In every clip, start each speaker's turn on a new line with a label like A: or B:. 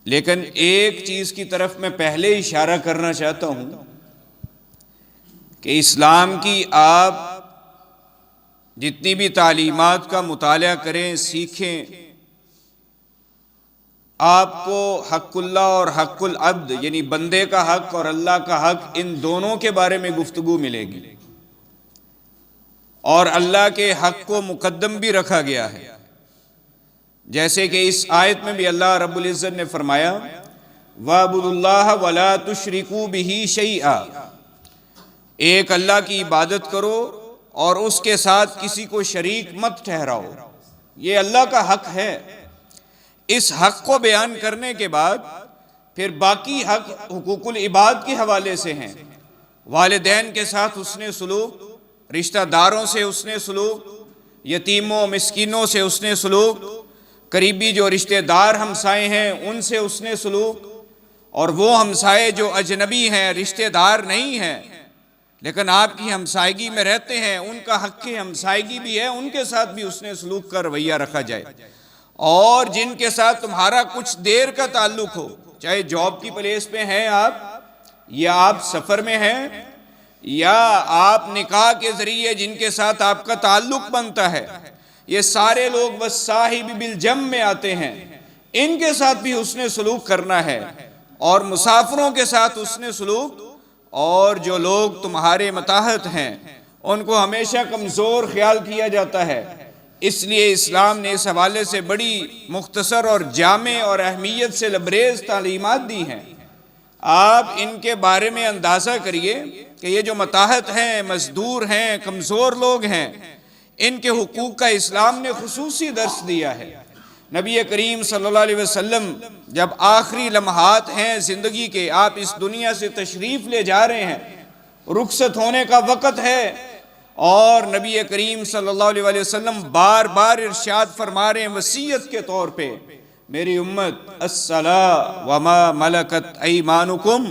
A: لیکن ایک چیز کی طرف میں پہلے اشارہ کرنا چاہتا ہوں کہ اسلام کی آپ جتنی بھی تعلیمات کا مطالعہ کریں، سیکھیں، آپ کو حق اللہ اور حق العبد یعنی بندے کا حق اور اللہ کا حق ان دونوں کے بارے میں گفتگو ملے گی، اور اللہ کے حق کو مقدم بھی رکھا گیا ہے، جیسے کہ اس آیت میں بھی اللہ رب العزت نے فرمایا وَاعْبُدُوا اللَّهَ وَلَا تُشْرِكُوا بِهِ شَيْئًا، ایک اللہ کی عبادت کرو اور اس کے ساتھ کسی کو شریک مت ٹھہراؤ، یہ اللہ کا حق ہے۔ اس حق کو بیان کرنے کے بعد پھر باقی حق حقوق العباد کے حوالے سے ہیں، والدین کے ساتھ حسن سلوک، رشتہ داروں سے حسن سلوک، یتیموں مسکینوں سے حسن سلوک، قریبی جو رشتہ دار ہمسائے ہیں ان سے حسن سلوک، اور وہ ہمسائے جو اجنبی ہیں، رشتہ دار نہیں ہیں لیکن آپ کی ہمسائیگی میں رہتے ہیں، ان کا حق ہمسائیگی بھی ہے، ان کے ساتھ بھی حسن سلوک کا رویہ رکھا جائے۔ اور جن کے ساتھ تمہارا کچھ دیر کا تعلق ہو، چاہے جاب کی پلیس پہ ہیں آپ، یا آپ سفر میں ہیں، یا آپ نکاح کے ذریعے جن کے ساتھ آپ کا تعلق بنتا ہے، یہ سارے لوگ بس صاحب بالجم میں آتے ہیں، ان کے ساتھ بھی حسن سلوک کرنا ہے، اور مسافروں کے ساتھ حسن سلوک، اور جو لوگ تمہارے متحد ہیں ان کو ہمیشہ کمزور خیال کیا جاتا ہے۔ اس لیے اسلام نے اس حوالے سے بڑی مختصر اور جامع اور اہمیت سے لبریز تعلیمات دی ہیں۔ آپ ان کے بارے میں اندازہ کریے کہ یہ جو متحد ہیں، مزدور ہیں، کمزور لوگ ہیں، ان کے حقوق کا اسلام نے خصوصی درس دیا ہے۔ نبی کریم صلی اللہ علیہ وسلم جب آخری لمحات ہیں زندگی کے، آپ اس دنیا سے تشریف لے جا رہے ہیں، رخصت ہونے کا وقت ہے، اور نبی کریم صلی اللہ علیہ وسلم بار بار ارشاد فرما رہے ہیں وصیت کے طور پہ، میری امت الصلاۃ وما ملکت ایمانکم،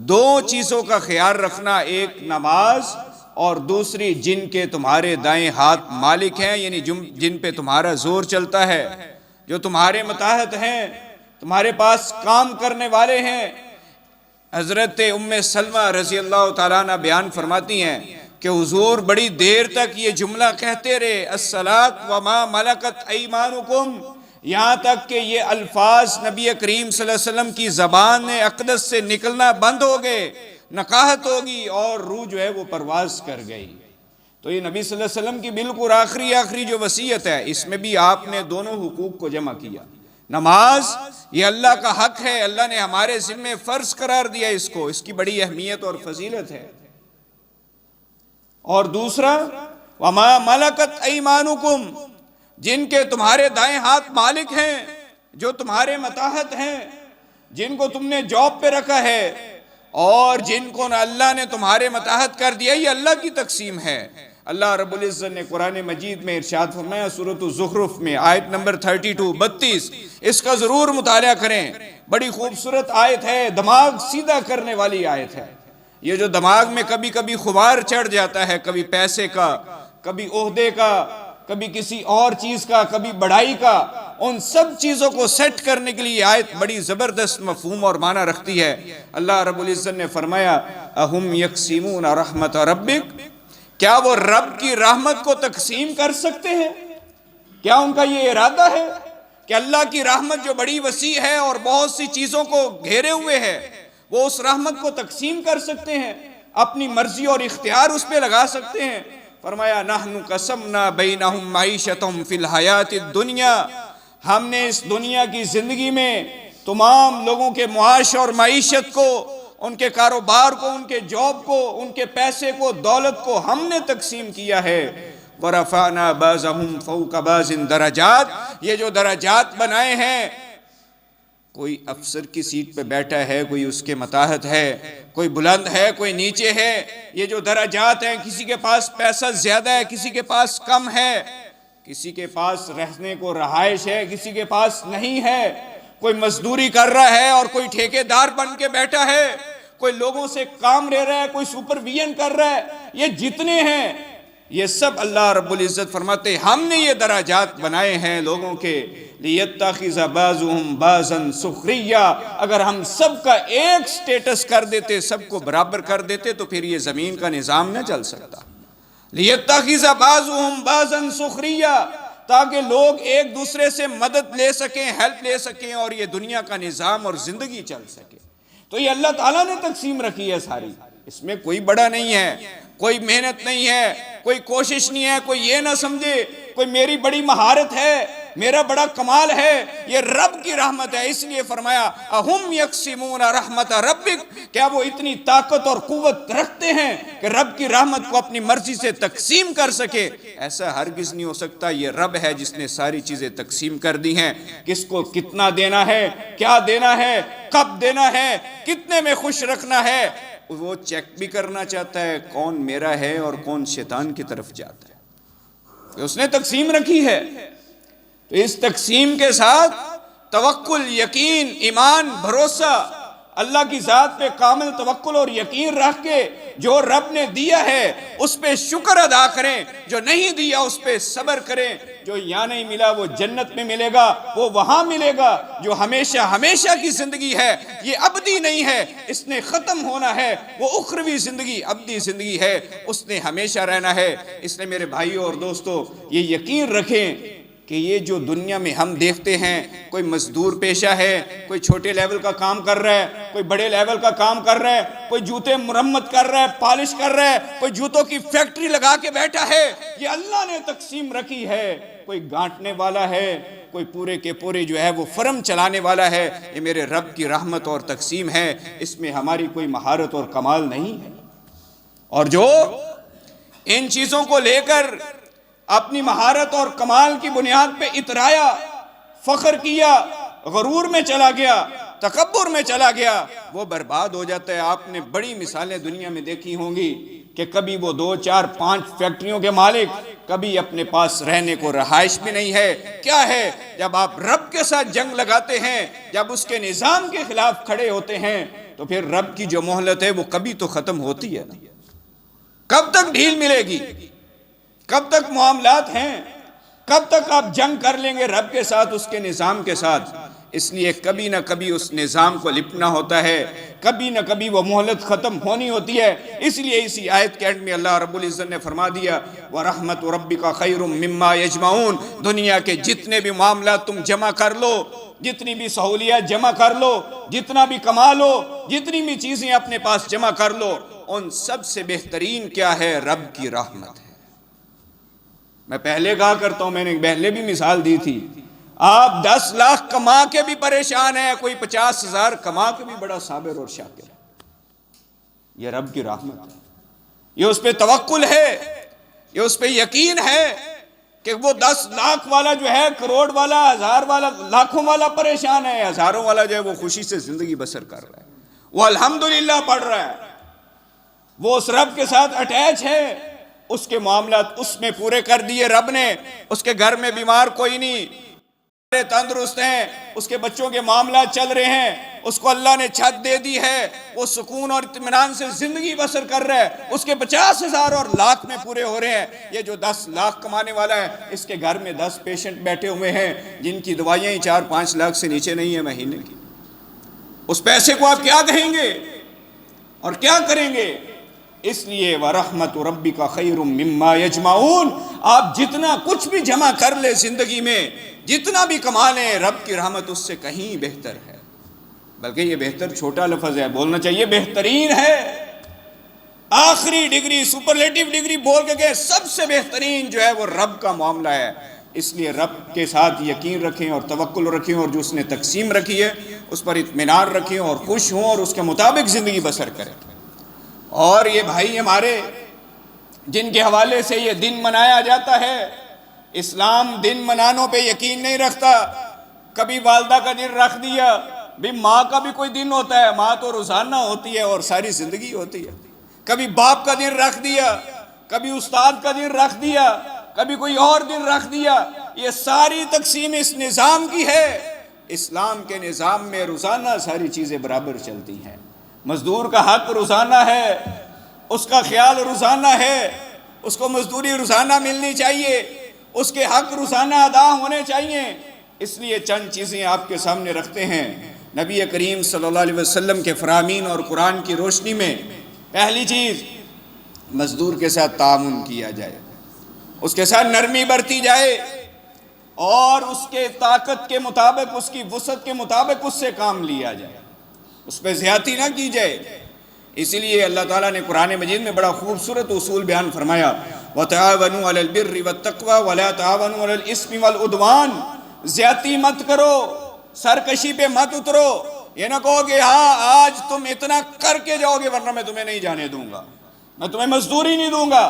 A: دو چیزوں کا خیال رکھنا، ایک نماز اور دوسری جن کے تمہارے دائیں ہاتھ مالک ہیں، یعنی جن پہ تمہارا زور چلتا ہے، جو تمہارے متحد ہیں، تمہارے پاس کام کرنے والے ہیں۔ حضرت ام سلمہ رضی اللہ تعالیٰ عنہ بیان فرماتی ہیں کہ حضور بڑی دیر تک یہ جملہ کہتے رہے الصلاۃ وما ملکت ایمانکم، یہاں تک کہ یہ الفاظ نبی کریم صلی اللہ علیہ وسلم کی زبان اقدس سے نکلنا بند ہو گئے، نقاہت ہوگی اور روح جو ہے وہ پرواز کر گئی۔ تو یہ نبی صلی اللہ علیہ وسلم کی بالکل آخری جو وصیت ہے، اس میں بھی آپ نے دونوں حقوق کو جمع کیا۔ نماز یہ اللہ کا حق ہے، اللہ نے ہمارے ذمہ فرض قرار دیا اس کو، اس کی بڑی اہمیت اور فضیلت ہے۔ اور دوسرا وما ملکت ایمانکم، جن کے تمہارے دائیں ہاتھ مالک ہیں، جو تمہارے متحد ہیں، جن کو تم نے جاب پہ رکھا ہے، اور جن کو اللہ نے تمہارے متحد کر دیا، یہ اللہ کی تقسیم ہے۔ اللہ رب العزت نے قرآن مجید میں ارشاد فرمایا سورۃ الزخرف میں آیت نمبر 32، اس کا ضرور مطالعہ کریں، بڑی خوبصورت آیت ہے، دماغ سیدھا کرنے والی آیت ہے۔ یہ جو دماغ میں کبھی کبھی غبار چڑھ جاتا ہے، کبھی پیسے کا، کبھی عہدے کا، کبھی کسی اور چیز کا، کبھی بڑائی کا، ان سب چیزوں کو سیٹ کرنے کے لیے آیت بڑی زبردست مفہوم اور معنی رکھتی ہے۔ اللہ رب العزت نے فرمایا اہم یقسمون رحمت ربک، کیا وہ رب کی رحمت کو تقسیم کر سکتے ہیں؟ کیا ان کا یہ ارادہ ہے کہ اللہ کی رحمت جو بڑی وسیع ہے اور بہت سی چیزوں کو گھیرے ہوئے ہے، وہ اس رحمت کو تقسیم کر سکتے ہیں، اپنی مرضی اور اختیار اس پہ لگا سکتے ہیں؟ فرمایا نحن قسمنا بینہم معیشتہم فی الحیات الدنیا، ہم نے اس دنیا کی زندگی میں تمام لوگوں کے معاش اور معیشت کو، ان کے کاروبار کو، ان کے جاب کو، ان کے پیسے کو، دولت کو ہم نے تقسیم کیا ہے۔ وَرَفَعْنَا بَعْضَهُمْ فَوْقَ بَعْضٍ درجات، یہ جو درجات بنائے ہیں، کوئی افسر کی سیٹ پہ بیٹھا ہے، کوئی اس کے متحد ہے، کوئی بلند ہے، کوئی نیچے ہے، یہ جو درجات ہیں، کسی کے پاس پیسہ زیادہ ہے، کسی کے پاس کم ہے، کسی کے پاس رہنے کو رہائش ہے، کسی کے پاس نہیں ہے، کوئی مزدوری کر رہا ہے اور کوئی ٹھیکیدار بن کے بیٹھا ہے، کوئی لوگوں سے کام لے رہا ہے، کوئی سپرویژن کر رہا ہے، یہ جتنے ہیں یہ سب اللہ رب العزت فرماتے ہیں ہم نے یہ درجات بنائے ہیں لوگوں کے لیتخذ بعضهم بعضا سخریا. اگر ہم سب کا ایک سٹیٹس کر دیتے، سب کو برابر کر دیتے، تو پھر یہ زمین کا نظام نہ چل سکتا. لیتخذ بعضهم بعضا سخریا، تاکہ لوگ ایک دوسرے سے مدد لے سکیں، ہیلپ لے سکیں، اور یہ دنیا کا نظام اور زندگی چل سکے. تو یہ اللہ تعالیٰ نے تقسیم رکھی ہے ساری. اس میں کوئی بڑا نہیں ہے، کوئی محنت نہیں ہے، کوئی کوشش نہیں ہے. کوئی یہ نہ سمجھے کوئی میری بڑی مہارت ہے، میرا بڑا کمال ہے. یہ رب کی رحمت ہے. اس لیے فرمایا اہم یقسمون رحمت ربک، کیا وہ اتنی طاقت اور قوت رکھتے ہیں کہ رب کی رحمت کو اپنی مرضی سے تقسیم کر سکے؟ ایسا ہرگز نہیں ہو سکتا. یہ رب ہے جس نے ساری چیزیں تقسیم کر دی ہیں. کس کو کتنا دینا ہے، کیا دینا ہے، کب دینا ہے، کتنے میں خوش رکھنا ہے، وہ چیک بھی کرنا چاہتا ہے کون میرا ہے اور کون شیطان کی طرف جاتا ہے. اس نے تقسیم رکھی ہے. تو اس تقسیم کے ساتھ توکل، یقین، ایمان، بھروسہ، اللہ کی ذات پہ کامل توکل اور یقین رکھ کے جو رب نے دیا ہے اس پہ شکر ادا کریں، جو نہیں دیا اس پہ صبر کریں. جو یہاں نہیں ملا وہ جنت میں ملے گا، وہ وہاں ملے گا. جو ہمیشہ ہمیشہ کی زندگی ہے یہ ابدی نہیں ہے، اس نے ختم ہونا ہے. وہ اخروی زندگی ابدی زندگی ہے، اس نے ہمیشہ رہنا ہے. اس لیے میرے بھائیوں اور دوستو یہ یقین رکھیں کہ یہ جو دنیا میں ہم دیکھتے ہیں، کوئی مزدور پیشہ ہے، کوئی چھوٹے لیول کا کام کر رہا ہے، کوئی بڑے لیول کا کام کر رہا ہے، کوئی جوتے مرمت کر رہا ہے، پالش کر رہا ہے، کوئی جوتوں کی فیکٹری لگا کے بیٹھا ہے. یہ اللہ نے تقسیم رکھی ہے. کوئی گانٹنے والا ہے، کوئی پورے کے پورے جو ہے وہ فرم چلانے والا ہے. یہ میرے رب کی رحمت اور تقسیم ہے. اس میں ہماری کوئی مہارت اور کمال نہیں ہے. اور جو ان چیزوں کو لے کر اپنی مہارت اور کمال کی بنیاد پہ اترایا، فخر کیا، غرور میں چلا گیا، تکبر میں چلا گیا، وہ برباد ہو جاتا ہے. آپ نے بڑی مثالیں دنیا میں دیکھی ہوں گی کہ کبھی وہ 2 4 5 فیکٹریوں کے مالک، کبھی اپنے پاس رہنے کو رہائش بھی نہیں ہے. کیا ہے؟ جب آپ رب کے ساتھ جنگ لگاتے ہیں، جب اس کے نظام کے خلاف کھڑے ہوتے ہیں، تو پھر رب کی جو مہلت ہے وہ کبھی تو ختم ہوتی ہے نا. کب تک ڈھیل ملے گی؟ کب تک معاملات ہیں؟ کب تک آپ جنگ کر لیں گے رب کے ساتھ، اس کے نظام کے ساتھ؟ اس لیے کبھی نہ کبھی اس نظام کو لپنا ہوتا ہے، کبھی نہ کبھی وہ مہلت ختم ہونی ہوتی ہے. اس لیے اسی آیت کے اینڈ میں اللہ رب العزت نے فرما دیا وَرَحْمَةُ رَبِّكَ خَيْرٌ مِّمَّا يَجْمَعُونَ. دنیا کے جتنے بھی معاملات تم جمع کر لو، جتنی بھی سہولیات جمع کر لو، جتنا بھی کما لو، جتنی بھی چیزیں اپنے پاس جمع کر لو، ان سب سے بہترین کیا ہے؟ رب کی رحمت ہے. میں پہلے کہا کرتا ہوں، میں نے پہلے بھی مثال دی تھی، آپ 10 لاکھ کما کے بھی پریشان ہیں، کوئی 50,000 کما کے بھی بڑا صابر اور شاکر ہے. یہ رب کی رحمت ہے. یہ اس پہ توکل ہے، یہ اس پہ یقین ہے کہ وہ 10 لاکھ والا جو ہے، کروڑ والا، 1000 والا، لاکھوں والا پریشان ہے، ہزاروں والا جو ہے وہ خوشی سے زندگی بسر کر رہا ہے، وہ الحمدللہ پڑھ رہا ہے، وہ اس رب کے ساتھ اٹیچ ہے. اس کے معاملات اس میں پورے کر دیے رب نے. اس کے گھر میں بیمار کوئی نہیں، تندرست ہیں، اس کے بچوں کے معاملات چل رہے ہیں، اس کو اللہ نے چھت دے دی ہے، وہ سکون اور اطمینان سے زندگی بسر کر رہا ہے. اس کے 50,000 اور لاکھ میں پورے ہو رہے ہیں. یہ جو 10 لاکھ کمانے والا ہے، اس کے گھر میں 10 پیشنٹ بیٹھے ہوئے ہیں جن کی دوائیاں ہی 4-5 لاکھ سے نیچے نہیں ہیں مہینے کی. اس پیسے کو آپ کیا کہیں گے اور کیا کریں گے؟ اس لیے وَرَحْمَةُ رَبِّكَ خَيْرٌ مِّمَّا يَجْمَعُونَ. آپ جتنا کچھ بھی جمع کر لیں زندگی میں، جتنا بھی کما لیں، رب کی رحمت اس سے کہیں بہتر ہے. بلکہ یہ بہتر چھوٹا لفظ ہے، بولنا چاہیے بہترین ہے. آخری ڈگری، سپرلیٹیو ڈگری بول کے کہ سب سے بہترین جو ہے وہ رب کا معاملہ ہے. اس لیے رب کے ساتھ یقین رکھیں اور توکل رکھیں، اور جو اس نے تقسیم رکھی ہے اس پر اطمینان رکھیں اور خوش ہوں اور اس کے مطابق زندگی بسر کریں. اور یہ بھائی ہمارے جن کے حوالے سے یہ دن منایا جاتا ہے، اسلام دن منانوں پہ یقین نہیں رکھتا. کبھی والدہ کا دن رکھ دیا، بھی ماں کا بھی کوئی دن ہوتا ہے، ماں تو روزانہ ہوتی ہے اور ساری زندگی ہوتی ہے. کبھی باپ کا دن رکھ دیا، کبھی استاد کا دن رکھ دیا، کبھی کوئی اور دن رکھ دیا. یہ ساری تقسیم اس نظام کی ہے. اسلام کے نظام میں روزانہ ساری چیزیں برابر چلتی ہیں. مزدور کا حق روزانہ ہے، اس کا خیال روزانہ ہے، اس کو مزدوری روزانہ ملنی چاہیے، اس کے حق روزانہ ادا ہونے چاہیے۔ اس لیے چند چیزیں آپ کے سامنے رکھتے ہیں نبی کریم صلی اللہ علیہ وسلم کے فرامین اور قرآن کی روشنی میں۔ پہلی چیز، مزدور کے ساتھ تعاون کیا جائے، اس کے ساتھ نرمی برتی جائے، اور اس کے طاقت کے مطابق، اس کی وسعت کے مطابق اس سے کام لیا جائے، اس پہ زیادتی نہ کی جائے۔ اسی لیے اللہ تعالیٰ نے قرآن مجید میں بڑا خوبصورت اصول بیان فرمایا، وَتَعَاوَنُوا عَلَى الْبِرِّ وَالتَّقْوَى وَلَا تَعَاوَنُوا عَلَى الْإِثْمِ وَالْعُدْوَانِ۔ زیادتی مت کرو، سرکشی پہ مت اترو، یہ نہ کہو کہ ہاں آج تم اتنا کر کے جاؤ گے ورنہ میں تمہیں نہیں جانے دوں گا، میں تمہیں مزدوری نہیں دوں گا،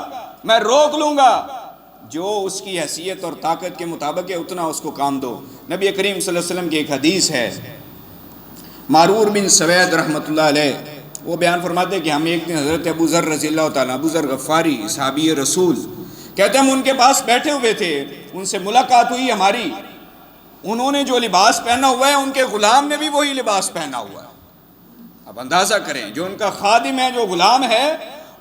A: میں روک لوں گا۔ جو اس کی حیثیت اور طاقت کے مطابق ہے اتنا اس کو کام دو۔ نبی کریم صلی اللہ علیہ وسلم کی ایک حدیث ہے، مارور بن سوید رحمۃ اللہ علیہ، وہ بیان فرماتے ہیں کہ ہم ایک دن حضرت ابو ذر رضی اللہ تعالیٰ، ابو ذر غفاری صحابی رسول، کہتے ہیں ہم ان کے پاس بیٹھے ہوئے تھے، ان سے ملاقات ہوئی ہماری، انہوں نے جو لباس پہنا ہوا ہے ان کے غلام نے بھی وہی لباس پہنا ہوا ہے۔ اب اندازہ کریں، جو ان کا خادم ہے، جو غلام ہے،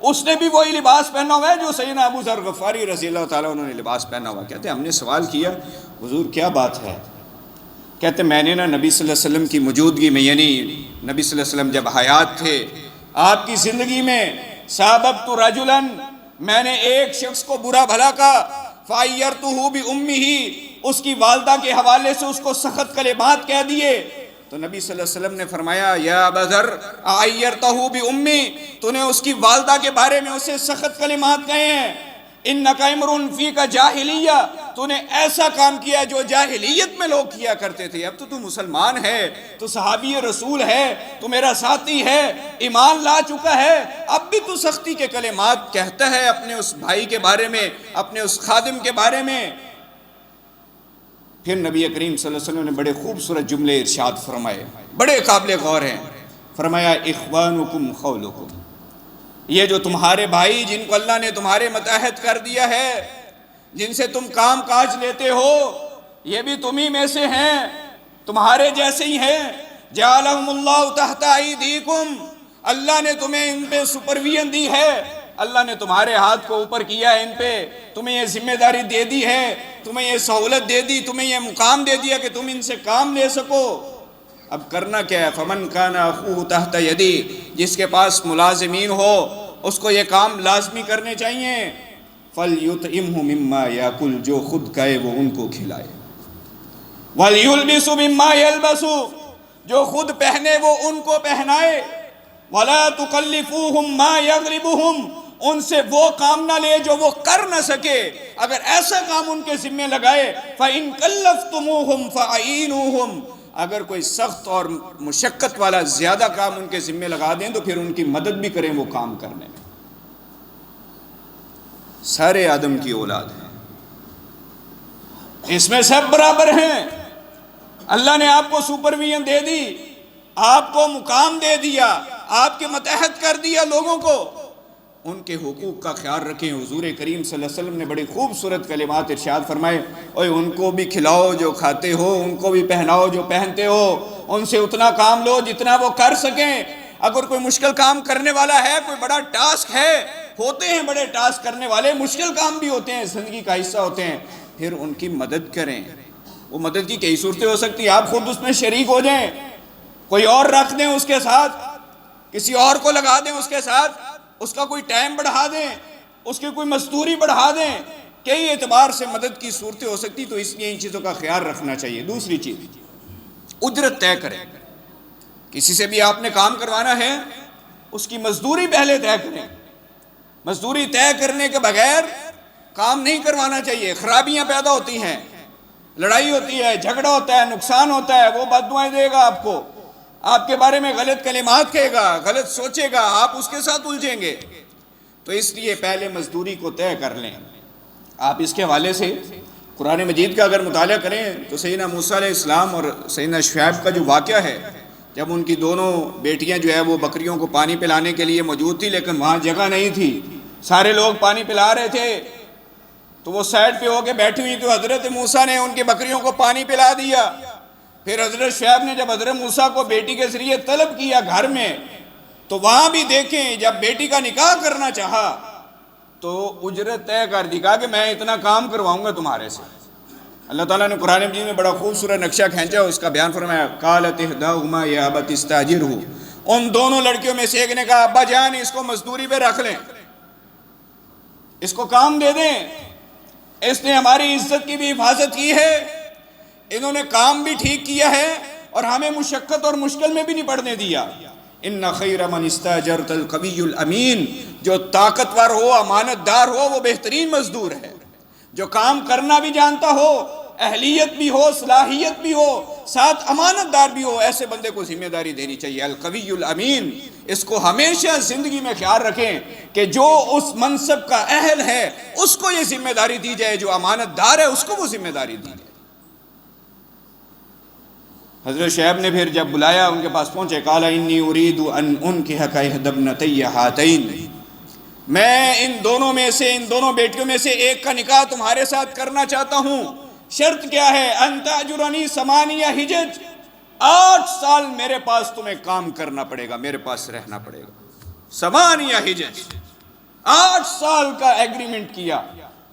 A: اس نے بھی وہی لباس پہنا ہوا ہے جو سیدنا ابو ذر غفاری رضی اللہ تعالیٰ انہوں نے لباس پہنا ہوا۔ کہتے ہیں ہم نے سوال کیا، حضور کیا بات ہے؟ کہتے ہیں میں نے نبی صلی اللہ علیہ وسلم کی موجودگی میں، یعنی نبی صلی اللہ علیہ وسلم جب حیات تھے، آپ کی زندگی میں، ساببت رجلاً، میں نے ایک شخص کو برا بھلا کہا، فَعَيَّرْتُهُ بِأُمِّهِ، اس کی والدہ کے حوالے سے اس کو سخت کلمات کہہ دیے۔ تو نبی صلی اللہ علیہ وسلم نے فرمایا، یا ابا ذر اعیرتہ بامہ، تو نے اس کی والدہ کے بارے میں اسے سخت کلمات کہے ہیں۔ انک امرؤ فیک جاہلیہ، تو نے ایسا کام کیا جو جاہلیت میں لوگ کیا کرتے تھے۔ اب تو مسلمان ہے، تو صحابی رسول ہے، تو میرا ساتھی ہے، ایمان لا چکا ہے، اب بھی تو سختی کے کلمات کہتا ہے اپنے اس بھائی کے بارے میں، اپنے اس خادم کے بارے میں۔ پھر نبی کریم صلی اللہ علیہ وسلم نے بڑے خوبصورت جملے ارشاد فرمائے، بڑے قابل غور ہیں۔ فرمایا، اخوانکم خولکم، یہ جو تمہارے بھائی جن کو اللہ نے تمہارے متحد کر دیا ہے، جن سے تم کام کاج لیتے ہو، یہ بھی تمہیں میں سے ہیں، تمہارے جیسے ہی ہیں۔ جعلہم اللہ تحت ایدیکم، اللہ نے تمہیں ان پہ سپرویژن دی ہے، اللہ نے تمہارے ہاتھ کو اوپر کیا ہے ان پہ، تمہیں یہ ذمہ داری دے دی ہے، تمہیں یہ سہولت دے دی، تمہیں یہ مقام دے دیا کہ تم ان سے کام لے سکو۔ اب کرنا کیا ہے؟ فمن کان اخوہ تحت یدی، جس کے پاس ملازمین ہو اس کو یہ کام لازمی کرنے چاہیے۔ فلیطعمہ مما یاکل، جو خود کھائے وہ ان کو کھلائے۔ ولیلبس مما یلبس، جو خود پہنے وہ ان کو پہنائے۔ ولا تکلفوہم ما یغلبہم، ان سے وہ کام نہ لے جو وہ کر نہ سکے۔ اگر ایسا کام ان کے ذمہ لگائے، فَإِن كَلَّفْتُمُوهُمْ فَأَعِينُوهُمْ، اگر کوئی سخت اور مشقت والا زیادہ کام ان کے ذمہ لگا دیں تو پھر ان کی مدد بھی کریں وہ کام کرنے میں۔ سارے آدم کی اولاد ہیں، اس میں سب برابر ہیں۔ اللہ نے آپ کو سپرویژن دے دی، آپ کو مقام دے دیا، آپ کے متحد کر دیا لوگوں کو، ان کے حقوق کا خیال رکھیں۔ حضور کریم صلی اللہ علیہ وسلم نے بڑی خوبصورت کلمات ارشاد فرمائے، اوے ان کو بھی کھلاؤ جو کھاتے ہو، ان کو بھی پہناؤ جو پہنتے ہو، ان سے اتنا کام لو جتنا وہ کر سکیں۔ اگر کوئی مشکل کام کرنے والا ہے، کوئی بڑا ٹاسک ہے، ہوتے ہیں بڑے ٹاسک کرنے والے، مشکل کام بھی ہوتے ہیں، زندگی کا حصہ ہوتے ہیں، پھر ان کی مدد کریں۔ وہ مدد کی کئی صورتیں ہو سکتی ہیں، آپ خود اس میں شریک ہو جائیں، کوئی اور رکھ دیں اس کے ساتھ، کسی اور کو لگا دیں اس کے ساتھ، اس کا کوئی ٹائم بڑھا دیں، اس کی کوئی مزدوری بڑھا دیں، کئی اعتبار سے مدد کی صورتیں ہو سکتی، تو اس لیے ان چیزوں کا خیال رکھنا چاہیے۔ دوسری چیز، اجرت طے کریں۔ کسی سے بھی آپ نے کام کروانا ہے، اس کی مزدوری پہلے طے کریں۔ مزدوری طے کرنے کے بغیر کام نہیں کروانا چاہیے، خرابیاں پیدا ہوتی ہیں، لڑائی ہوتی ہے، جھگڑا ہوتا ہے، نقصان ہوتا ہے، وہ بد دعائیں دے گا آپ کو، آپ کے بارے میں غلط کلمات کہے گا، غلط سوچے گا، آپ اس کے ساتھ الجھیں گے۔ تو اس لیے پہلے مزدوری کو طے کر لیں۔ آپ اس کے حوالے سے قرآن مجید کا اگر مطالعہ کریں تو سیدنا موسیٰ علیہ السلام اور سیدنا شعیب کا جو واقعہ ہے، جب ان کی دونوں بیٹیاں جو ہے وہ بکریوں کو پانی پلانے کے لیے موجود تھی، لیکن وہاں جگہ نہیں تھی، سارے لوگ پانی پلا رہے تھے، تو وہ سائڈ پہ ہو کے بیٹھی ہوئی، تو حضرت موسیٰ نے ان کی بکریوں کو پانی پلا دیا۔ پھر حضرت شعیب نے جب حضرت موسیٰ کو بیٹی کے ذریعے طلب کیا گھر میں، تو وہاں بھی دیکھیں جب بیٹی کا نکاح کرنا چاہا تو اجرت طے کر دی، کہا کہ میں اتنا کام کرواؤں گا تمہارے سے۔ اللہ تعالیٰ نے قرآن مجید میں بڑا خوبصورت نقشہ کھینچا، اس کا بیان فرمایا، قالت احداہما یا ابت استاجرہ، ان دونوں لڑکیوں میں سے ایک نے کہا ابا جان اس کو مزدوری پہ رکھ لیں، اس کو کام دے دیں، اس نے ہماری عزت کی بھی حفاظت کی ہے، انہوں نے کام بھی ٹھیک کیا ہے اور ہمیں مشقت اور مشکل میں بھی نہیں پڑنے دیا۔ ان خیر من استاجرت القوی الامین، جو طاقتور ہو، امانت دار ہو، وہ بہترین مزدور ہے، جو کام کرنا بھی جانتا ہو، اہلیت بھی ہو، صلاحیت بھی ہو، ساتھ امانت دار بھی ہو، ایسے بندے کو ذمہ داری دینی چاہیے۔ القوی الامین، اس کو ہمیشہ زندگی میں خیال رکھیں کہ جو اس منصب کا اہل ہے اس کو یہ ذمہ داری دی جائے، جو امانت دار ہے اس کو وہ ذمہ داری دی جائے۔ حضرت شعیب نے پھر جب بلایا، ان کے پاس پہنچے، قال انی ارید ان انکحک احدی ابنتی ہاتین، میں ان دونوں میں سے، ان دونوں بیٹیوں میں سے ایک کا نکاح تمہارے ساتھ کرنا چاہتا ہوں، شرط کیا ہے؟ ان تاجرنی ثمانیہ حجج، 8 سال میرے پاس تمہیں کام کرنا پڑے گا، میرے پاس رہنا پڑے گا۔ 8 حجج، 8 سال کا ایگریمنٹ کیا۔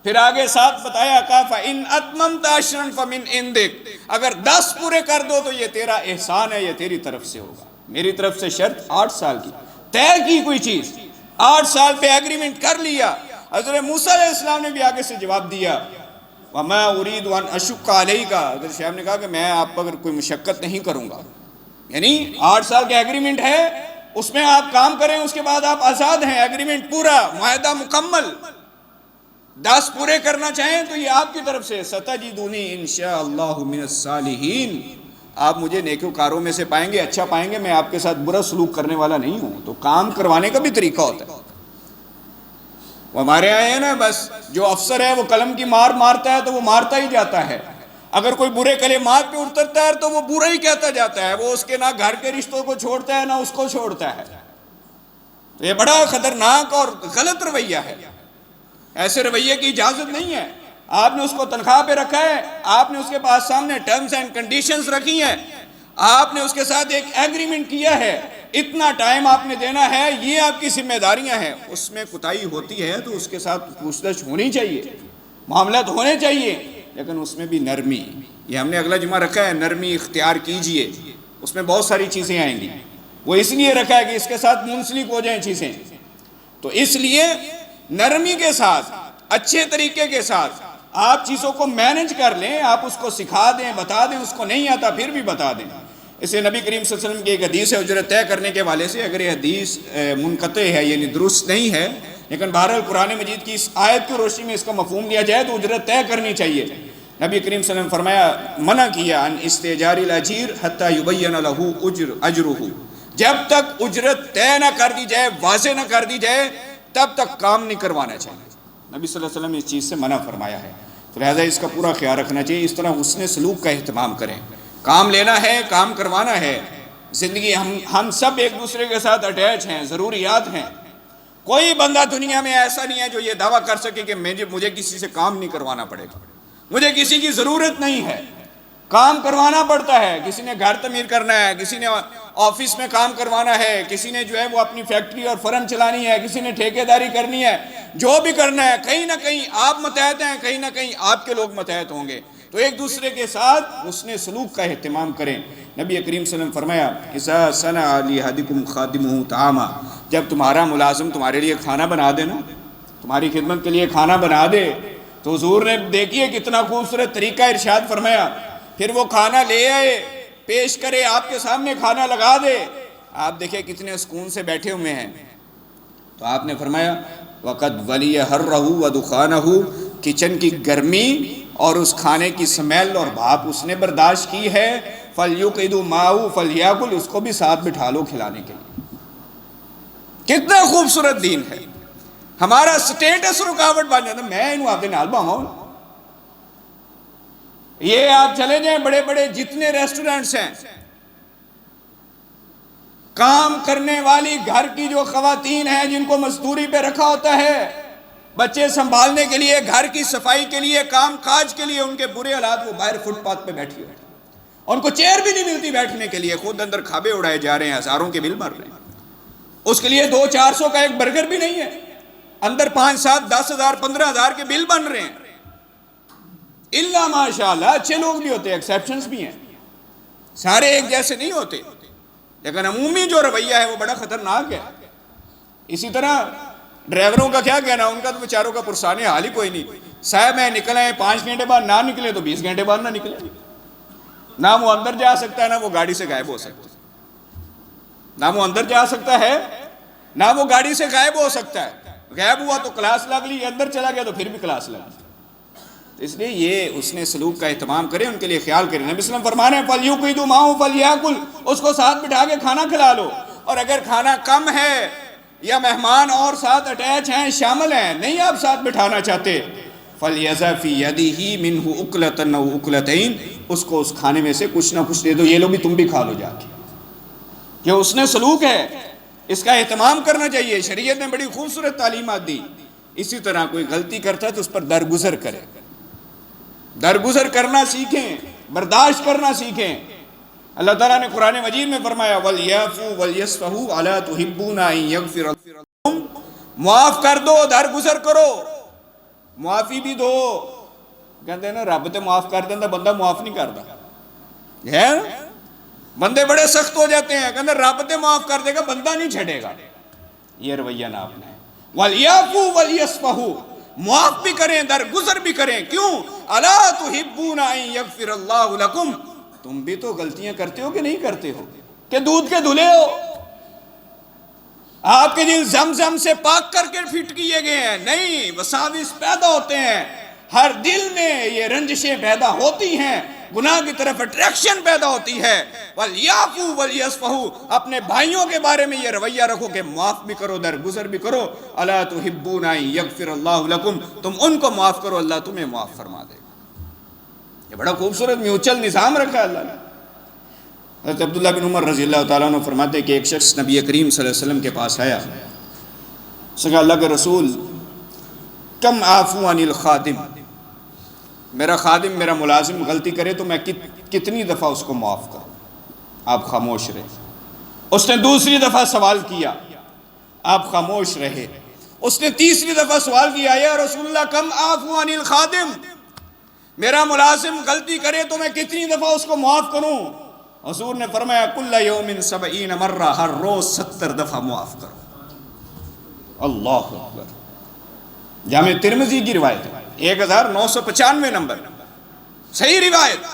A: پھر آگے ساتھ بتایا، کہا فَإِنْ أَتْمَمْتَ عَشْرًا فَمِنْ عِنْدِكَ، اگر 10 پورے کر دو تو یہ تیرا احسان ہے، یہ تیری طرف سے ہوگا، میری طرف سے شرط 8 سال کی طے کی کوئی چیز، 8 سال پہ ایگریمنٹ کر لیا۔ حضرت موسیٰ علیہ السلام نے بھی آگے سے جواب دیا، وَمَا أُرِيدُ أَنْ أَشُقَّ عَلَيْكَ، حضرت شعیب نے کہا کہ میں آپ پر کوئی مشقت نہیں کروں گا، یعنی 8 سال کا ایگریمنٹ ہے، اس میں آپ کام کریں، اس کے بعد آپ آزاد ہیں، ایگریمنٹ پورا، معاہدہ مکمل۔ 10 پورے کرنا چاہیں تو یہ آپ کی طرف سے، سَتَجِدُنِي إِنْ شَاءَ اللَّهُ مِنَ الصَّالِحِينَ، آپ مجھے نیکوکاروں میں سے پائیں گے، اچھا پائیں گے، میں آپ کے ساتھ برا سلوک کرنے والا نہیں ہوں۔ تو کام کروانے کا بھی طریقہ ہوتا ہے۔ وہ ہمارے آئے ہیں نا، بس جو افسر ہے وہ قلم کی مار مارتا ہے تو وہ مارتا ہی جاتا ہے، اگر کوئی برے کلمات پہ اترتا ہے تو وہ برا ہی کہتا جاتا ہے، وہ اس کے نہ گھر کے رشتوں کو چھوڑتا ہے نہ اس کو چھوڑتا ہے۔ تو یہ بڑا خطرناک اور غلط رویہ ہے، ایسے رویے کی اجازت نہیں ہے۔ آپ نے اس کو تنخواہ پہ رکھا ہے، آپ نے اس کے پاس سامنے ٹرمز اینڈ کنڈیشنز رکھی ہیں، آپ نے اس کے ساتھ ایک ایگریمنٹ کیا ہے، اتنا ٹائم آپ نے دینا ہے، یہ آپ کی ذمہ داریاں ہیں۔ اس میں کوتاہی ہوتی ہے تو اس کے ساتھ پوچھ گچھ ہونی چاہیے، معاملات ہونے چاہیے، لیکن اس میں بھی نرمی، یہ ہم نے اگلا جمعہ رکھا ہے، نرمی اختیار کیجئے، اس میں بہت ساری چیزیں آئیں گی، وہ اس لیے رکھا ہے کہ اس کے ساتھ منسلک ہو جائیں چیزیں، تو اس لیے نرمی کے ساتھ، اچھے طریقے کے ساتھ آپ چیزوں کو مینج کر لیں، آپ اس کو سکھا دیں، بتا دیں، اس کو نہیں آتا پھر بھی بتا دیں۔ اسے نبی کریم صلی اللہ علیہ وسلم کی ایک حدیث ہے اجرت طے کرنے کے حوالے سے، اگر یہ حدیث منقطع ہے یعنی درست نہیں ہے، لیکن بہرحال قرآن مجید کی اس آیت کی روشنی میں اس کا مفہوم لیا جائے تو اجرت طے کرنی چاہیے۔ نبی کریم صلی اللہ علیہ وسلم فرمایا، منع کیا ان استئجار الاجیر حتی یبین لہ اجرہ، جب تک اجرت طے نہ کر دی جائے، واضح نہ کر دی جائے، تب تک کام نہیں کروانا چاہیے۔ نبی صلی اللہ علیہ وسلم نے اس چیز سے منع فرمایا ہے، تو لہذا اس کا پورا خیال رکھنا چاہیے، اس طرح حسن سلوک کا اہتمام کریں۔ کام لینا ہے، کام کروانا ہے، زندگی ہم سب ایک دوسرے کے ساتھ اٹیچ ہیں، ضروریات ہیں۔ کوئی بندہ دنیا میں ایسا نہیں ہے جو یہ دعویٰ کر سکے کہ مجھے کسی سے کام نہیں کروانا پڑے گا، مجھے کسی کی ضرورت نہیں ہے، کام کروانا پڑتا ہے۔ کسی نے گھر تعمیر کرنا ہے، کسی نے آفس میں کام کروانا ہے، کسی نے جو ہے وہ اپنی فیکٹری اور فرم چلانی ہے، کسی نے ٹھیکیداری کرنی ہے، جو بھی کرنا ہے، کہیں نہ کہیں آپ متحد ہیں، کہیں نہ کہیں آپ کے لوگ متحد ہوں گے، تو ایک دوسرے کے ساتھ حسن سلوک کا اہتمام کریں۔ نبی کریم صلی اللہ علیہ وسلم فرمایا، اذا صنع لأحدکم خادمہ طعاما، جب تمہارا ملازم تمہارے لیے کھانا بنا دے نا، تمہاری خدمت کے لیے کھانا بنا دے، تو حضور نے دیکھیے کتنا خوبصورت طریقہ ارشاد فرمایا، پھر وہ کھانا لے آئے، پیش کرے، آپ کے سامنے کھانا لگا دے، آپ دیکھیں کتنے سکون سے بیٹھے ہوئے ہیں، تو آپ نے فرمایا وَقَدْ وَلِيَ حَرَّهُ وَدُخَانَهُ، کچن کی گرمی اور اس کھانے کی سمیل اور بھاپ اس نے برداشت کی ہے، فَلْيُقِدُ مَاهُ فَلْيَأْكُلْ، اس کو بھی ساتھ بٹھا لو کھلانے کے لیے۔ کتنا خوبصورت دین ہے، ہمارا سٹیٹس رکاوٹ بن جاتا، میں انہوں آپ دے نال باہوں۔ یہ آپ چلے جائیں بڑے بڑے جتنے ریسٹورنٹس ہیں، کام کرنے والی گھر کی جو خواتین ہیں جن کو مزدوری پہ رکھا ہوتا ہے، بچے سنبھالنے کے لیے، گھر کی صفائی کے لیے، کام کاج کے لیے، ان کے برے حالات، وہ باہر فٹ پاتھ پہ بیٹھی ہوئی، ان کو چیئر بھی نہیں ملتی بیٹھنے کے لیے، خود اندر کھابے اڑائے جا رہے ہیں، ہزاروں کے بل مر رہے ہیں، اس کے لیے 200-400 کا ایک برگر بھی نہیں ہے۔ اندر 5 7 10 ہزار 15 ہزار کے بل بن رہے ہیں. اللہ ماشاء اللہ اچھے لوگ بھی ہوتے ہیں, ایکسیپشنز بھی ہیں, سارے ایک جیسے نہیں ہوتے, لیکن عمومی جو رویہ ہے وہ بڑا خطرناک ہے. اسی طرح ڈرائیوروں کا کیا کہنا, ان کا تو بیچاروں کا پرسانے حال ہی کوئی نہیں. صاحب میں نکلے ہیں 5 گھنٹے بعد نہ نکلے تو 20 گھنٹے بعد نہ نکلے, نہ وہ اندر جا سکتا ہے نہ وہ گاڑی سے غائب ہو سکتا ہے, نہ وہ اندر جا سکتا ہے نہ وہ گاڑی سے غائب ہو سکتا ہے. غائب ہوا تو کلاس لگ لی, اندر چلا گیا تو پھر بھی کلاس لگ لی. تو اس لیے یہ اس نے سلوک کا اہتمام کرے, ان کے لیے خیال کرے. نبی صلی اللہ علیہ وسلم فرمانے ہیں فَلْيُقْعِدُ مَعَهُ فَلْيَأْكُلْ, اس کو ساتھ بٹھا کے کھانا کھلا لو. اور اگر کھانا کم ہے یا مہمان اور ساتھ اٹیچ ہیں, شامل ہیں, نہیں آپ ساتھ بٹھانا چاہتے, فَلْيَضَعْ فِي يَدِهِ مِنْهُ أُكْلَةً أَوْ أُكْلَتَيْنِ, اس کو اس کھانے میں سے کچھ نہ کچھ دے دو, یہ لو بھی تم بھی کھا لو جا کے. یہ اس نے سلوک ہے, اس کا اہتمام کرنا چاہیے. شریعت نے بڑی خوبصورت تعلیمات دی. اسی طرح کوئی غلطی کرتا ہے تو اس پر درگزر کرے, درگزر کرنا سیکھیں, برداشت کرنا سیکھیں. اللہ تعالیٰ نے قرآن مجید میں فرمایا وَلْيَعْفُوا وَلْيَصْفَحُوا أَلَا تُحِبُّونَ أَن يَغْفِرَ اللَّهُ لَكُمْ, معاف کر دو, درگزر کرو, معافی بھی دو. کہتے ہیں نا رب تے معاف کر دینا, بندہ معاف نہیں کرتا ہے. بندے بڑے سخت ہو جاتے ہیں, کہتے ہیں رب تے معاف کر دے گا, بندہ نہیں چھڑے گا. یہ رویہ نہ اپنائیں. وَلْيَعْفُوا وَلْيَصْفَحُوا, معاف بھی کریں, درگزر بھی کریں. کیوں؟ الا تحبون ان یغفر اللہ لکم, تم بھی تو غلطیاں کرتے ہو کہ نہیں کرتے ہو, کہ دودھ کے دھلے ہو. آپ کے دل زمزم سے پاک کر کے فٹ کیے گئے ہیں نہیں, وساوس پیدا ہوتے ہیں, ہر دل میں یہ رنجشیں پیدا ہوتی ہیں, گناہ کی طرف اٹریکشن پیدا ہوتی ہے. وَلْيَعْفُوا وَلْيَصْفَحُوا, اپنے بھائیوں کے بارے میں یہ رویہ رکھو کہ معاف بھی کرو, درگزر بھی کرو. اَلَا تُحِبُّونَ أَن يَغْفِرَ اللَّهُ لَكُمْ, تم ان کو معاف کرو, اللہ تمہیں معاف فرما دے گا. یہ بڑا خوبصورت میوچل نظام رکھا ہے اللہ نے. حضرت عبداللہ بن عمر رضی اللہ تعالیٰ عنہ فرماتے کہ ایک شخص نبی کریم صلی اللہ علیہ وسلم کے پاس آیا, اس نے کہا اللہ کے رسول کم عافو عن الخادم, میرا خادم میرا ملازم غلطی کرے تو میں کتنی دفعہ اس کو معاف کروں. آپ خاموش رہے. اس نے دوسری دفعہ سوال کیا, آپ خاموش رہے. اس نے تیسری دفعہ سوال کیا یا رسول اللہ کم عافو عن الخادم, میرا ملازم غلطی کرے تو میں کتنی دفعہ اس کو معاف کروں. حضور نے فرمایا کل یوم 70 مرہ, ہر روز 70 دفعہ معاف کرو. اللہ اکبر. جامع ترمذی کی روایت ہے 1995 نمبر, صحیح روایت.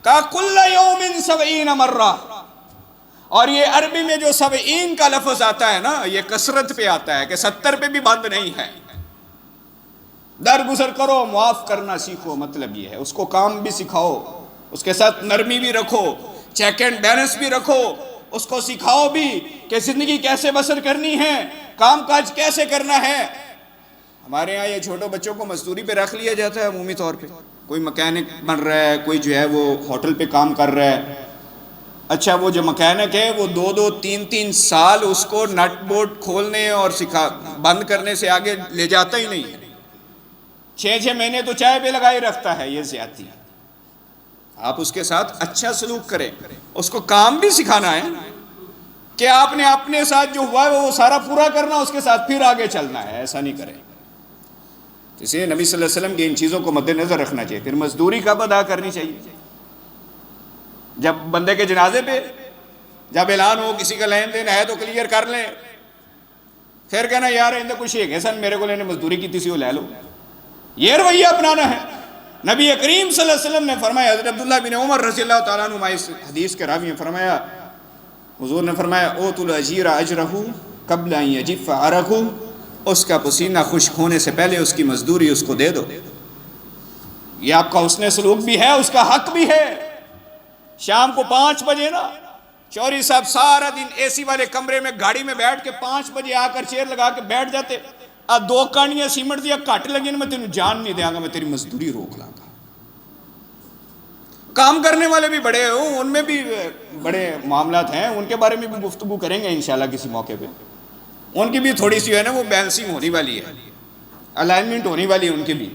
A: کہا کل یوم 70 مرہ, اور یہ عربی میں جو 70 کا لفظ آتا ہے نا, یہ کثرت پہ آتا ہے کہ 70 پہ بھی بند نہیں ہے. درگزر کرو, معاف کرنا سیکھو, مطلب یہ ہے. اس کو کام بھی سکھاؤ, اس کے ساتھ نرمی بھی رکھو, چیک اینڈ بیلنس بھی رکھو, اس کو سکھاؤ بھی کہ زندگی کیسے بسر کرنی ہے, کام کاج کیسے کرنا ہے. ہمارے ہاں یہ چھوٹے بچوں کو مزدوری پہ رکھ لیا جاتا ہے عمومی طور پہ. کوئی مکینک بن رہا ہے, کوئی جو ہے وہ ہوٹل پہ کام کر رہا ہے. اچھا وہ جو مکینک ہے وہ 2 3 سال اس کو نٹ بورڈ کھولنے اور بند کرنے سے آگے لے جاتا ہی نہیں ہے. 6 مہینے تو چائے پہ لگائی رکھتا ہے. یہ زیادتی ہے. آپ اس کے ساتھ اچھا سلوک کریں, اس کو کام بھی سکھانا ہے کہ آپ نے اپنے ساتھ جو ہوا ہے وہ سارا پورا کرنا, اس کے ساتھ پھر آگے چلنا ہے. ایسا نہیں کریں. اس لیے نبی صلی اللہ علیہ وسلم کی ان چیزوں کو مد نظر رکھنا چاہیے. پھر مزدوری کب ادا کرنی چاہیے؟ جب بندے کے جنازے پہ جب اعلان ہو کسی کا لین دین ہے تو کلیئر کر لیں. پھر کہنا یار اندر کچھ ہے سن میرے کو لینے مزدوری کی تھی وہ لے لو. یہ رویہ اپنانا ہے. نبی کریم صلی اللہ علیہ وسلم نے فرمایا, حضرت عبداللہ بن عمر رضی اللہ تعالیٰ عنہ اس حدیث کے راوی نے فرمایا, حضور نے فرمایا اوت الاجیر اجرہ قبل ان یجف عرقہ, اس کا پسینہ خشک ہونے سے پہلے اس کی مزدوری اس کو دے دو. یہ آپ کا حسن سلوک بھی ہے, اس کا حق بھی ہے. شام کو 5 بجے نا چوری صاحب سارا دن اے سی والے کمرے میں گاڑی میں بیٹھ کے 5 بجے آ کر چیئر لگا کے بیٹھ جاتے. 2 کانیاں سیمنٹ دیا کٹ لگی, میں تینوں جان نہیں دیا گا, میں تیری مزدوری روک لاں گا. کام کرنے والے بھی بڑے ہوں, ان میں بھی بڑے معاملات ہیں, ان کے بارے میں بھی گفتگو کریں گے انشاءاللہ کسی موقع پہ. ان کی بھی تھوڑی سی ہے نا وہ بیلنسنگ ہونے والی ہے, الائنمنٹ ہونے والی ہے ان کی بھی,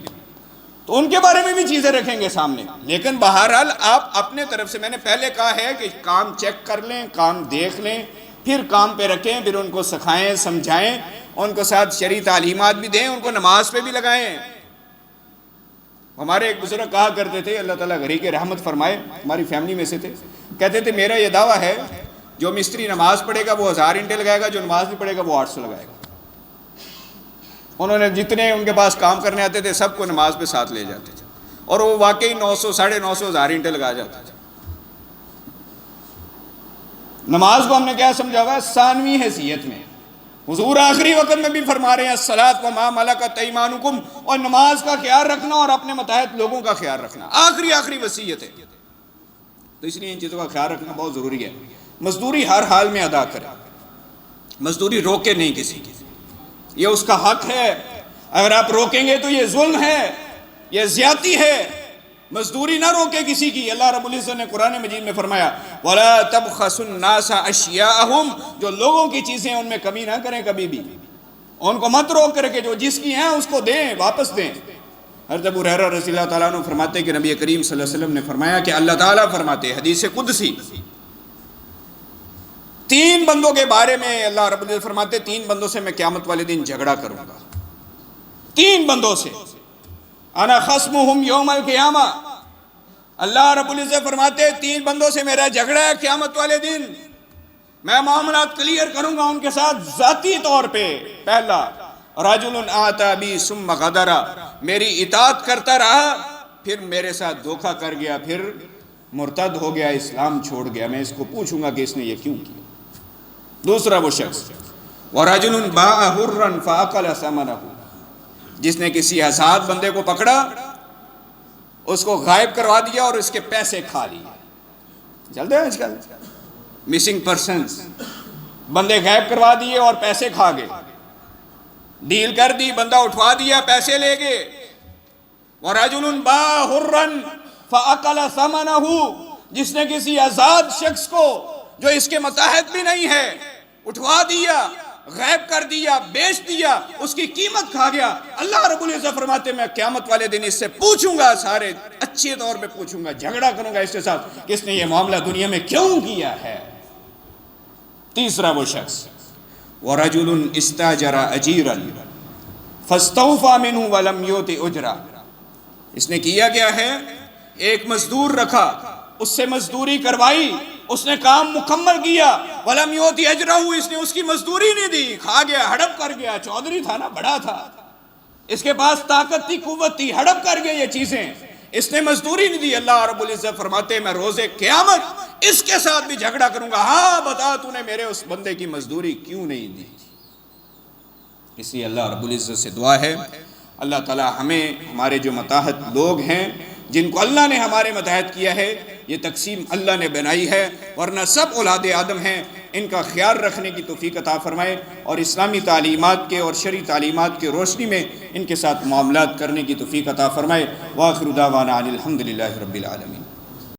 A: تو ان کے بارے میں بھی چیزیں رکھیں گے سامنے. لیکن بہرحال آپ اپنے طرف سے, میں نے پہلے کہا ہے کہ کام چیک کر لیں, کام دیکھ لیں, پھر کام پہ رکھیں، پھر ان کو سکھائیں، سمجھائیں، ان کو ساتھ شرعی تعلیمات بھی دیں، ان کو نماز پہ بھی لگائیں۔ ہمارے ایک بزرگ کہا کرتے تھے، اللہ تعالیٰ گھری کے رحمت فرمائے، ہماری فیملی میں سے تھے، کہتے تھے میرا یہ دعویٰ ہے جو مستری نماز پڑھے گا وہ 1000 اینٹیں لگائے گا، جو نماز نہیں پڑھے گا وہ 800 لگائے گا۔ انہوں نے جتنے ان کے پاس کام کرنے آتے تھے سب کو نماز پہ ساتھ لے جاتے تھے، اور وہ واقعی 900 950 1000 اینٹیں لگا جاتے تھے۔ نماز کو ہم نے کیا سمجھا ہوا ہے؟ ثانوی حیثیت میں۔ حضور آخری وقت میں بھی فرما رہے ہیں الصلاۃ وما ملکت ایمانکم، اور نماز کا خیال رکھنا اور اپنے متحد لوگوں کا خیال رکھنا آخری وصیت ہے۔ تو اس لیے ان چیزوں کا خیال رکھنا بہت ضروری ہے۔ مزدوری ہر حال میں ادا کرے، مزدوری روکے نہیں کسی کی، یہ اس کا حق ہے۔ اگر آپ روکیں گے تو یہ ظلم ہے، یہ زیادتی ہے۔ مزدوری نہ روکے کسی کی۔ اللہ رب العزت نے قرآن مجید میں فرمایا وَلَا تَبْخَسُوا النَّاسَ أَشْيَاءَهُمْ، جو لوگوں کی چیزیں ان میں کمی نہ کریں کبھی بھی، ان کو مت روک کر کے جو جس کی ہیں اس کو دیں، واپس دیں۔ حضرت ابو ہریرہ رضی اللہ تعالیٰ عنہ فرماتے کہ نبی کریم صلی اللہ علیہ وسلم نے فرمایا کہ اللہ تعالیٰ فرماتے حدیث قدسی، 3 بندوں کے بارے میں اللہ رب العزت فرماتے 3 بندوں سے میں قیامت والے دن جھگڑا کروں گا، 3 بندوں سے، انا خصمہم یوم القیامہ۔ اللہ رب العزت فرماتے 3 بندوں سے میرا جھگڑا ہے قیامت والے دن، میں معاملات کلیئر کروں گا ان کے ساتھ ذاتی طور پہ۔ پہلا، رجل آتا بی ثم غدر، میری اطاعت کرتا رہا پھر میرے ساتھ دھوکہ کر گیا، پھر مرتد ہو گیا، اسلام چھوڑ گیا، میں اس کو پوچھوں گا کہ اس نے یہ کیوں کیا۔ دوسرا وہ شخص، وَرَجُلٌ بَاعَ حُرًّا فَأَكَلَ ثَمَنَهُ، جس نے کسی آزاد بندے کو پکڑا، اس کو غائب کروا دیا اور اس کے پیسے کھا لیے۔ چلتے ہیں آج کل مسنگ پرسنز، بندے غائب کروا دیے اور پیسے کھا گئے، ڈیل کر دی، بندہ اٹھوا دیا، پیسے لے گئے۔ وَرَجُلٌ بَاعَ حُرًّا فَأَكَلَ ثَمَنَهُ، جس نے کسی آزاد شخص کو جو اس کے متحد بھی نہیں ہے اٹھوا دیا، غائب کر دیا، بیچ دیا، اس کی قیمت کھا گیا۔ اللہ رب العزت فرماتے میں قیامت والے دن اس سے پوچھوں گا، سارے اچھے طور پہ پوچھوں گا، جھگڑا کروں گا اس کے ساتھ کہ اس نے یہ معاملہ دنیا میں کیوں کیا ہے۔ تیسرا وہ شخص، وَرَجُلٌ اسْتَأْجَرَ أَجِيرًا فَاسْتَوْفَىٰ مِنْهُ وَلَمْ يُؤْتِ أُجْرًا، اس نے کیا کیا ہے؟ ایک مزدور رکھا، اس سے مزدوری کروائی، اس نے کام مکمل کیا، وَلَمْ يُؤْتِ أَجْرَهُ، اس نے اس کی مزدوری نہیں دی، کھا گیا، ہڑپ کر گیا۔ چودھری تھا نا، بڑا تھا، اس کے پاس طاقت تھی، قوت تھی، ہڑپ کر گیا یہ چیزیں، اس نے مزدوری نہیں دی۔ اللہ رب العزت فرماتے میں روز قیامت اس کے ساتھ بھی جھگڑا کروں گا، ہاں بتا تو نے میرے اس بندے کی مزدوری کیوں نہیں دی۔ اس لیے اللہ رب العزت سے دعا ہے اللہ تعالی ہمیں، ہمارے جو متحد لوگ ہیں جن کو اللہ نے ہمارے متحد کیا ہے، یہ تقسیم اللہ نے بنائی ہے، ورنہ سب اولاد آدم ہیں، ان کا خیال رکھنے کی توفیق عطا فرمائے، اور اسلامی تعلیمات کے اور شرعی تعلیمات کی روشنی میں ان کے ساتھ معاملات کرنے کی توفیق عطا فرمائے۔ وآخر دعوانا الحمدللہ رب العالمین۔